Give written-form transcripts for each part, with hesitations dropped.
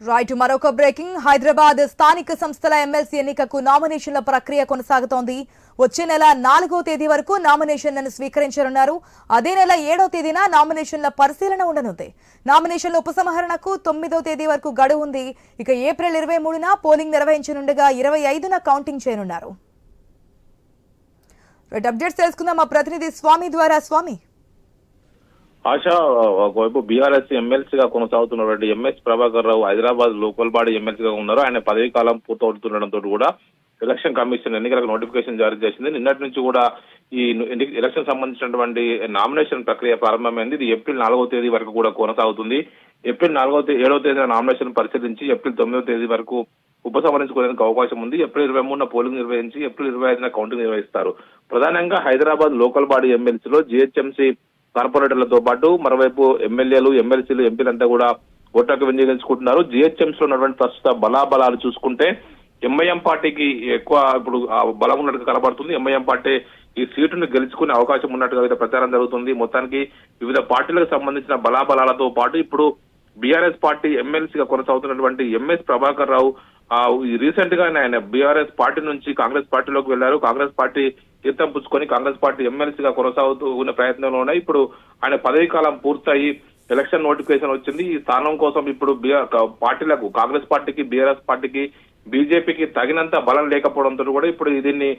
Right మరొక breaking Hyderabad స్థానిక సంస్థల ఎమ్మెల్సీ ఎన్నికకు నామినేషన్ల ప్రక్రియ కొనసాగుతోంది. వచ్చే నెల 4వ తేదీ వరకు నామినేషన్లను స్వీకరించనున్నారు. అదే నెల 7వ తేదీన నామినేషన్ల పరిశీలన ఉండనుంది. నామినేషన్ల ఉపసంహరణకు 9వ తేదీ వరకు గడువు ఉంది. ఇక ఏప్రిల్ 23న పోలింగ్ నిర్వహించనుండగా 25న కౌంటింగ్ చేయనున్నారు. రైట్ అప్డేట్స్ తెలుసుకుందాం మా ప్రతినిధి స్వామి ద్వారా. స్వామి, ఆశా, ఒకవైపు బీఆర్ఎస్ ఎమ్మెల్సీగా కొనసాగుతున్నటువంటి MS Prabhakar Rao Hyderabad local body ఎమ్మెల్సీగా ఉన్నారు. ఆయన పదవీ కాలం పూర్తవుతుండడంతో కూడా ఎలక్షన్ కమిషన్ ఎన్నికలకు నోటిఫికేషన్ జారీ చేసింది. నిన్నటి నుంచి కూడా ఈ ఎలక్షన్ సంబంధించినటువంటి నామినేషన్ ప్రక్రియ ప్రారంభమైంది. ఇది ఏప్రిల్ 4వ తేదీ వరకు కూడా కొనసాగుతుంది. ఏప్రిల్ 7వ తేదీన నామినేషన్ పరిశీలించి ఏప్రిల్ 9వ తేదీ వరకు ఉపసంహరించుకోవడానికి అవకాశం ఉంది. ఏప్రిల్ 23న పోలింగ్ నిర్వహించి ఏప్రిల్ 25న కౌంటింగ్ నిర్వహిస్తారు. ప్రధానంగా హైదరాబాద్ లోకల్ బాడీ ఎమ్మెల్సీలో జీహెచ్ఎంసీ కార్పొరేటర్లతో పాటు మరోవైపు ఎమ్మెల్యేలు, ఎమ్మెల్సీలు, ఎంపీలంతా కూడా ఓట్లకు వినియోగించుకుంటున్నారు. జీహెచ్ఎంసీలో ఉన్నటువంటి ప్రస్తుత బలాబలాలు చూసుకుంటే ఎంఐఎం పార్టీకి ఎక్కువ ఇప్పుడు బలం ఉన్నట్టుగా కనబడుతుంది. ఎంఐఎం పార్టీ ఈ సీటును గెలుచుకునే అవకాశం ఉన్నట్టుగా అయితే ప్రచారం జరుగుతుంది. మొత్తానికి వివిధ పార్టీలకు సంబంధించిన బలాబలాలతో పాటు ఇప్పుడు బీఆర్ఎస్ పార్టీ ఎమ్మెల్సీగా కొనసాగుతున్నటువంటి ఎంఎస్ ప్రభాకర్ రావు రీసెంట్ గా ఆయన బీఆర్ఎస్ పార్టీ నుంచి కాంగ్రెస్ పార్టీలోకి వెళ్లారు. కాంగ్రెస్ పార్టీ తీర్థం పుచ్చుకొని కాంగ్రెస్ పార్టీ ఎమ్మెల్సీగా కొనసాగుతూ ఉన్న ప్రయత్నంలోనే ఇప్పుడు ఆయన పదవీ కాలం పూర్తయి ఎలక్షన్ నోటిఫికేషన్ వచ్చింది. ఈ స్థానం కోసం ఇప్పుడు పార్టీలకు కాంగ్రెస్ పార్టీకి, బీఆర్ఎస్ పార్టీకి, బీజేపీకి తగినంత బలం లేకపోవడంతో కూడా ఇప్పుడు దీన్ని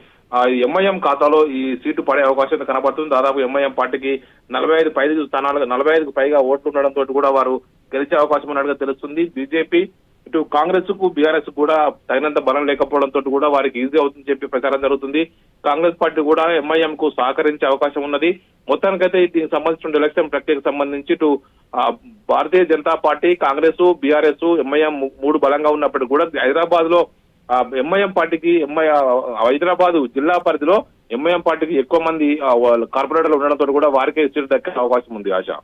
ఎంఐఎం ఖాతాలో ఈ సీటు పడే అవకాశం కనబడుతుంది. దాదాపు ఎంఐఎం పార్టీకి 45 పైగా ఓట్లు ఉండడంతో కూడా వారు గెలిచే అవకాశం ఉన్నట్టుగా తెలుస్తుంది. బీజేపీ ఇటు కాంగ్రెస్ కు, బీఆర్ఎస్ కూడా తగినంత బలం లేకపోవడంతో కూడా వారికి ఈజీ అవుతుందని చెప్పి ప్రచారం జరుగుతుంది. కాంగ్రెస్ పార్టీ కూడా ఎంఐఎం కు సహకరించే అవకాశం ఉన్నది. మొత్తానికైతే దీనికి సంబంధించిన ఎలక్షన్ ప్రక్రియకు సంబంధించి ఇటు Bharatiya Janata party, Congress, BRS, MIM 3 బలంగా ఉన్నప్పటికీ కూడా హైదరాబాద్ లో ఎంఐఎం పార్టీకి హైదరాబాద్ జిల్లా పరిధిలో ఎంఐఎం పార్టీకి ఎక్కువ మంది కార్పొరేటర్లు ఉండడంతో కూడా వారికే సీటు దక్కే అవకాశం ఉంది. ఆశ.